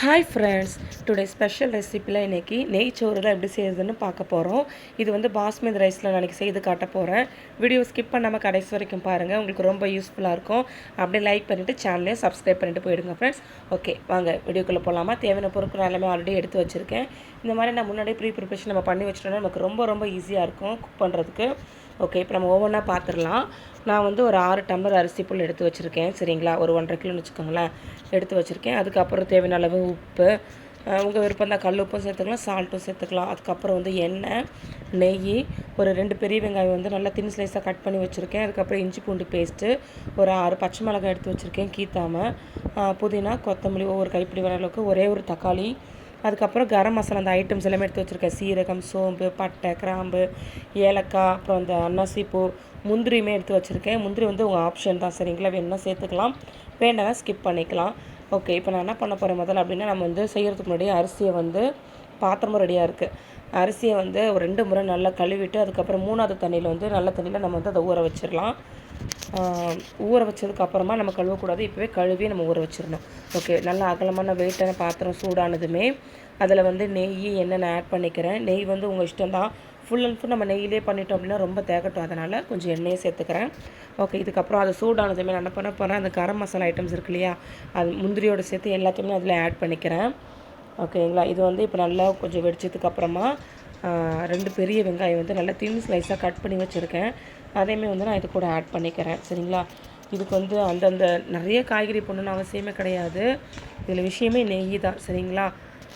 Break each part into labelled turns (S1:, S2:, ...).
S1: Hi friends, today special ரெசிப்பியில் இன்றைக்கி நெய் சோறு தான் எப்படி செய்யுதுன்னு பார்க்க போகிறோம். இது வந்து பாஸ்மதி ரைஸில் நான் இன்றைக்கி செய்து காட்ட போகிறேன். வீடியோ ஸ்கிப் பண்ணாமல் கடைசி வரைக்கும் பாருங்கள், உங்களுக்கு ரொம்ப யூஸ்ஃபுல்லாக இருக்கும். அப்படியே லைக் பண்ணிவிட்டு சேனலையும் சப்ஸ்கிரைப் பண்ணிவிட்டு போயிடுங்க ஃப்ரெண்ட்ஸ். ஓகே, வாங்க வீடியோக்குள்ளே போகலாமா? தேவையான பொருட்கள் எல்லாமே ஆல்ரெடி எடுத்து வச்சுருக்கேன். இந்த மாதிரி நான் முன்னாடியே ப்ரிப்பரேஷன் நம்ம பண்ணி வச்சிட்டோம்னா நமக்கு ரொம்ப ஈஸியாக இருக்கும் குக் பண்ணுறதுக்கு. ஓகே, இப்போ நம்ம ஒவ்வொன்றா பார்த்துடலாம். நான் வந்து ஒரு 6 டம்ளர் அரிசி புல் எடுத்து வச்சுருக்கேன். சரிங்களா, ஒரு 1.5 கிலோன்னு வச்சுக்கோங்களேன் எடுத்து வச்சுருக்கேன். அதுக்கப்புறம் தேவையான அளவு உப்பு, உங்கள் விருப்பம் தான் கல் உப்பும் சேர்த்துக்கலாம், சால்ட்டும் சேர்த்துக்கலாம். அதுக்கப்புறம் வந்து எண்ணெய், நெய், ஒரு 2 பெரிய வெங்காயம் வந்து நல்லா தின் ஸ்லைஸாக கட் பண்ணி வச்சுருக்கேன். அதுக்கப்புறம் இஞ்சி பூண்டு பேஸ்ட்டு, ஒரு 6 பச்சை மிளகாய் எடுத்து வச்சுருக்கேன் கீத்தாமல், புதினா, கொத்தமல்லி ஒவ்வொரு கைப்பிடி வர அளவுக்கு, ஒரே ஒரு தக்காளி, அதுக்கப்புறம் கரம் மசாலா அந்த ஐட்டம்ஸ் எல்லாமே எடுத்து வச்சுருக்கேன். சீரகம், சோம்பு, பட்டை, கிராம்பு, ஏலக்காய், அப்புறம் அந்த அன்னாசிப்பூ, முந்திரியுமே எடுத்து வச்சுருக்கேன். முந்திரி வந்து உங்கள் ஆப்ஷன் தான், சரிங்களா, வேணும்னா சேர்த்துக்கலாம், வேண்டாம்னா ஸ்கிப் பண்ணிக்கலாம். ஓகே, இப்போ நான் என்ன பண்ண போகிறேன் முதல்ல அப்படின்னா, நம்ம வந்து செய்கிறதுக்கு முன்னாடி அரிசியை வந்து பாத்திரமும் ரெடியாக இருக்குது. அரிசியை வந்து ஒரு 2 முறை நல்லா கழுவிட்டு, அதுக்கப்புறம் 3வது தண்ணியில் வந்து நல்ல தண்ணியில் நம்ம வந்து அதை ஊற வச்சிடலாம். ஊற வச்சதுக்கப்புறமா நம்ம கழுவக்கூடாது, இப்போவே கழுவி நம்ம ஊற வச்சிடணும். ஓகே, நல்லா அகலமான வெயிட்டான பாத்திரம் சூடானதுமே அதில் வந்து நெய், எண்ணெய் நான் ஆட் பண்ணிக்கிறேன். நெய் வந்து உங்கள் இஷ்டம் தான். ஃபுல் அண்ட் ஃபுல் நம்ம நெய்யிலே பண்ணிட்டோம் அப்படின்னா ரொம்ப தேக்கட்டும், அதனால் கொஞ்சம் எண்ணெயை சேர்த்துக்கிறேன். ஓகே, இதுக்கப்புறம் அது சூடானதுமே நான் என்ன பண்ண போகிறேன், அந்த கரம் மசாலா ஐட்டம்ஸ் இருக்கு இல்லையா, அது முந்திரியோடு சேர்த்து எல்லாத்தையுமே அதில் ஆட் பண்ணிக்கிறேன். ஓகேங்களா, இது வந்து இப்போ நல்லா கொஞ்சம் வெடிச்சதுக்கப்புறமா 2 பெரிய வெங்காயம் வந்து நல்லா தின் ஸ்லைஸாக கட் பண்ணி வச்சுருக்கேன். அதையுமே வந்து நான் இது கூட ஆட் பண்ணிக்கிறேன். சரிங்களா, இதுக்கு வந்து அந்தந்த நிறைய காய்கறி போடணுன்னு அவசியமே கிடையாது. இதில் விஷயமே நெய் தான். சரிங்களா,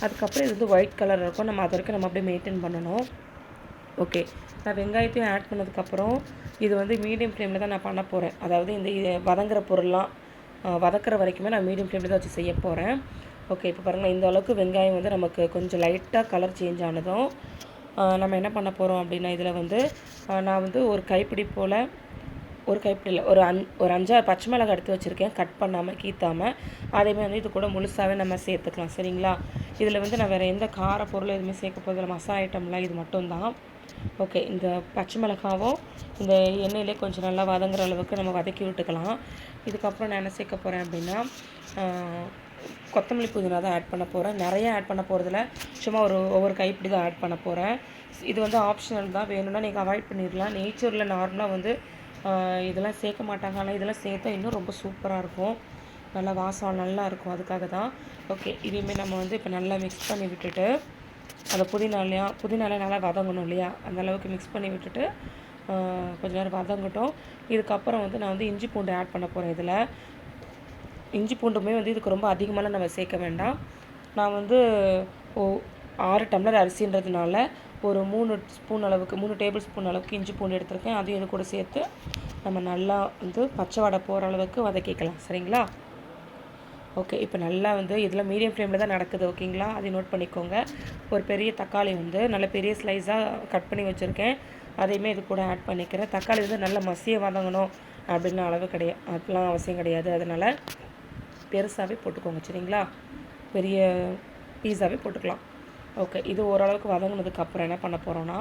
S1: அதுக்கப்புறம் இது வந்து ஒயிட் கலர் இருக்கும், நம்ம அது வரைக்கும் நம்ம அப்படியே மெயின்டைன் பண்ணணும். ஓகே, நான் வெங்காயத்தையும் ஆட் பண்ணதுக்கப்புறம் இது வந்து மீடியம் ஃப்ளேமில் தான் நான் பண்ண போகிறேன். அதாவது இந்த வதங்குற பொருள்லாம் வதக்கிற வரைக்குமே நான் மீடியம் ஃப்ளேமில் தான் வச்சு செய்ய போகிறேன். ஓகே, இப்போ பாருங்கள், இந்த அளவுக்கு வெங்காயம் வந்து நமக்கு கொஞ்சம் லைட்டாக கலர் சேஞ்ச் ஆனதும் நம்ம என்ன பண்ண போகிறோம் அப்படின்னா, இதில் வந்து நான் வந்து ஒரு கைப்பிடி போல், ஒரு கைப்பிடி இல்லை, ஒரு 5-6 பச்சை மிளகாய் எடுத்து வச்சுருக்கேன், கட் பண்ணாமல் கீத்தாமல். அதேமாதிரி வந்து இது கூட முழுசாகவே நம்ம சேர்த்துக்கலாம். சரிங்களா, இதில் வந்து நான் வேறு எந்த கார பொருளும் எதுவுமே சேர்க்க போதில்லை, மசாலா ஐட்டம்லாம் இது மட்டும்தான். ஓகே, இந்த பச்சை மிளகாவும் இந்த எண்ணெயிலே கொஞ்சம் நல்லா வதங்குற அளவுக்கு நம்ம வதக்கி விட்டுக்கலாம். இதுக்கப்புறம் நான் என்ன சேர்க்க போகிறேன் அப்படின்னா, கொத்தமல்லி புதினா தான் ஆட் பண்ண போகிறேன். நிறைய ஆட் பண்ண போகிறதில்ல, சும்மா ஒவ்வொரு கைப்பிடி தான் ஆட் பண்ண போகிறேன். இது வந்து ஆப்ஷனல் தான், வேணும்னா நீங்கள் அவாய்ட் பண்ணிடலாம். நேச்சரில் நார்மலாக வந்து இதெல்லாம் சேர்க்க மாட்டாங்க, ஆனால் இதெல்லாம் சேர்த்தா இன்னும் ரொம்ப சூப்பராக இருக்கும், நல்லா வாசம் நல்லா இருக்கும், அதுக்காக தான். ஓகே, இதையுமே நம்ம வந்து இப்போ நல்லா மிக்ஸ் பண்ணி விட்டுட்டு, அந்த புதினாலே நல்லா வதங்கணும் இல்லையா, அந்த அளவுக்கு மிக்ஸ் பண்ணி விட்டுட்டு கொஞ்ச நேரம் வதங்கட்டும். இதுக்கப்புறம் வந்து நான் வந்து இஞ்சி பூண்டு ஆட் பண்ண போகிறேன். இதில் இஞ்சி பூண்டுமே வந்து இதுக்கு ரொம்ப அதிகமாக நம்ம சேர்க்க வேண்டாம். நான் வந்து 6 டம்ளர் அரிசின்றதுனால ஒரு 3 டேபிள் ஸ்பூன் அளவுக்கு இஞ்சி பூண்டு எடுத்திருக்கேன். அதையும் இது கூட சேர்த்து நம்ம நல்லா வந்து பச்சை வாடை போகிற அளவுக்கு வதக்கிக்கலாம். சரிங்களா, ஓகே, இப்போ நல்லா வந்து இதில் மீடியம் ஃப்ளேமில் தான் நடக்குது. ஓகேங்களா, அதை நோட் பண்ணிக்கோங்க. ஒரு பெரிய தக்காளி வந்து நல்ல பெரிய ஸ்லைஸாக கட் பண்ணி வச்சுருக்கேன், அதையுமே இது கூட ஆட் பண்ணிக்கிறேன். தக்காளி வந்து நல்லா மசிய வதங்கணும் அப்படின்னு அளவு கிடையாது, அதெல்லாம் அவசியம் கிடையாது, அதனால் பெருசாகவே போட்டுக்கோங்க. சரிங்களா, பெரிய பீஸாகவே போட்டுக்கலாம். ஓகே, இது ஓரளவுக்கு வதங்கினதுக்கப்புறம் என்ன பண்ண போகிறோன்னா,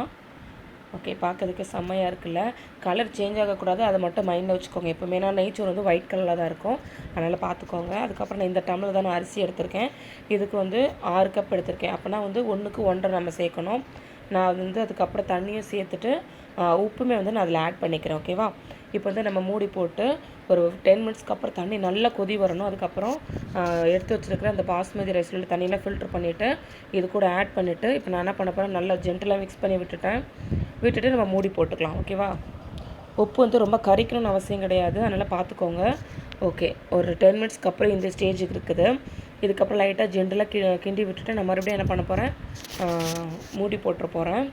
S1: ஓகே, பார்க்கறதுக்கு செம்மையாக இருக்குல்ல, கலர் சேஞ்ச் ஆகக்கூடாது, அதை மட்டும் மைண்டில் வச்சுக்கோங்க. எப்போவுமே நான் நெய்ச்சோறு வந்து ஒயிட் கலரில் தான் இருக்கும், அதனால் பார்த்துக்கோங்க. அதுக்கப்புறம் நான் இந்த டம்ளர் தான் நான் அரிசி எடுத்திருக்கேன். இதுக்கு வந்து 6 கப் எடுத்திருக்கேன். அப்போனா வந்து 1க்கு 1.5 நம்ம சேர்க்கணும். நான் வந்து அதுக்கப்புறம் தண்ணியும் சேர்த்துட்டு உப்புமே வந்து நான் அதில் ஆட் பண்ணிக்கிறேன். ஓகேவா, இப்போ வந்து நம்ம மூடி போட்டு ஒரு 10 மினிட்ஸ்க்கு அப்புறம் தண்ணி நல்லா கொதி வரணும். அதுக்கப்புறம் எடுத்து வச்சுருக்கிற அந்த பாஸ்மதி ரைஸில் தண்ணியெலாம் ஃபில்ட்ரு பண்ணிவிட்டு இது கூட ஆட் பண்ணிவிட்டு இப்போ நான் என்ன பண்ண போகிறேன், நல்லா ஜென்டலாக மிக்ஸ் பண்ணி விட்டுட்டு நம்ம மூடி போட்டுக்கலாம். ஓகேவா, உப்பு வந்து ரொம்ப கறிக்கணும்னு அவசியம் கிடையாது, அதனால் பார்த்துக்கோங்க. ஓகே, ஒரு 10 மினிட்ஸ்க்கு அப்புறம் இந்த ஸ்டேஜுக்கு இருக்குது. இதுக்கப்புறம் லைட்டாக ஜென்டலாக கிண்டி விட்டுட்டு நான் மறுபடியும் என்ன பண்ண போகிறேன், மூடி போட்டுற போகிறேன்.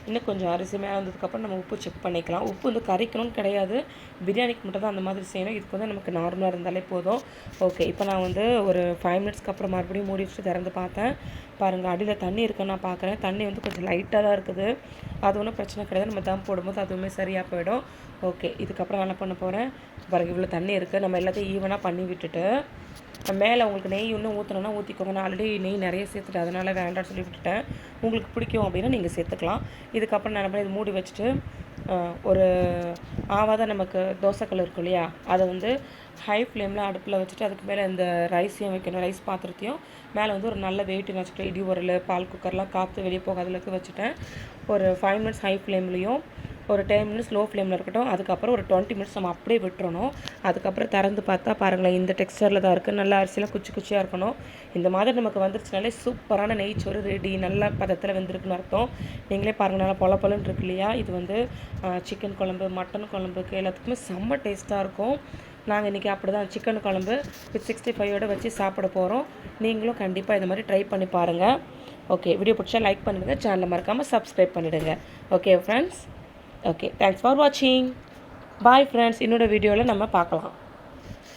S1: இன்னும் கொஞ்சம் அரிசி மேலே வந்ததுக்கப்புறம் நம்ம உப்பு செக் பண்ணிக்கலாம். உப்பு வந்து கறிக்கணும்னு கிடையாது, பிரியாணிக்கு மட்டும் தான் அந்த மாதிரி செய்யணும். இதுக்கு வந்து நமக்கு நார்மலாக இருந்தாலே போதும். ஓகே, இப்போ நான் வந்து ஒரு 5 மினிட்ஸ்க்கு அப்புறம் மறுபடியும் மூடி வச்சு திறந்து பார்த்தேன். பாருங்கள், அடியில் தண்ணி இருக்குன்னு நான் பார்க்குறேன். தண்ணி வந்து கொஞ்சம் லைட்டாக தான் இருக்குது, அது ஒன்றும் பிரச்சனை கிடையாது, நம்ம தம் போடும்போது அதுவுமே சரியாக போயிடும். ஓகே, இதுக்கப்புறம் என்ன பண்ண போகிறேன், பாருங்கள், இவ்வளோ தண்ணி இருக்குது, நம்ம எல்லாத்தையும் ஈவனாக பண்ணி விட்டுட்டு மேலே உங்களுக்கு நெய் இன்னும் ஊற்றணுன்னா ஊற்றிக்கோங்க. நான் ஆல்ரெடி நெய் நிறைய சேர்த்துட்டேன், அதனால் வேண்டாம்னு சொல்லி விட்டுட்டேன். உங்களுக்கு பிடிக்கும் அப்படின்னா நீங்கள் சேர்த்துக்கலாம். இதுக்கப்புறம் நான் இது மூடி வச்சுட்டு ஒரு ஆவாத நமக்கு தோசைக்கல் இருக்கும் இல்லையா, அதை வந்து ஹை ஃப்ளேமில் அடுப்பில் வச்சுட்டு அதுக்கு மேலே இந்த ரைஸையும் வைக்கணும். ரைஸ் பாத்திரத்தையும் மேலே வந்து ஒரு நல்ல வெயிட்டு வச்சுட்டு இடி உரல் பால் குக்கர்லாம் காற்று வெளியே போகாதளவுக்கு வச்சுட்டேன். ஒரு 5 மினிட்ஸ் ஹை ஃப்ளேம்லேயும் ஒரு 10 மினிட்ஸ் லோ ஃப்ளேமில் இருக்கட்டும். அதுக்கப்புறம் ஒரு 20 மினிட்ஸ் நம்ம அப்படியே விட்டுறணும். அதுக்கப்புறம் திறந்து பார்த்தா பாருங்களேன், இந்த டெக்ஸ்சரில் தான் இருக்குது. நல்லா அரிசிலாம் குச்சி குச்சியாக இருக்கணும். இந்த மாதிரி நமக்கு வந்துருச்சுனாலே சூப்பரான நெய்ச்சோறு ரெடி. நல்ல பதத்தில் வெந்திருக்குன்னு அர்த்தம். நீங்களே பாருங்கள், நல்லா பொல பொலன்னு இருக்கு இல்லையா. இது வந்து சிக்கன் குழம்பு, மட்டன் குழம்புக்கு எல்லாத்துக்குமே செம்ம டேஸ்ட்டாக இருக்கும். நாங்கள் இன்றைக்கி அப்படி தான் சிக்கன் குழம்பு வித் 65 வச்சு சாப்பிட போகிறோம். நீங்களும் கண்டிப்பாக இந்த மாதிரி ட்ரை பண்ணி பாருங்கள். ஓகே, வீடியோ பிடிச்சா லைக் பண்ணிடுங்க, சேனலை மறக்காமல் சப்ஸ்கிரைப் பண்ணிவிடுங்க. Okay friends, okay, thanks for வாட்சிங். பாய் ஃப்ரெண்ட்ஸ், இன்னொரு வீடியோவில் நம்ம பார்க்கலாம்.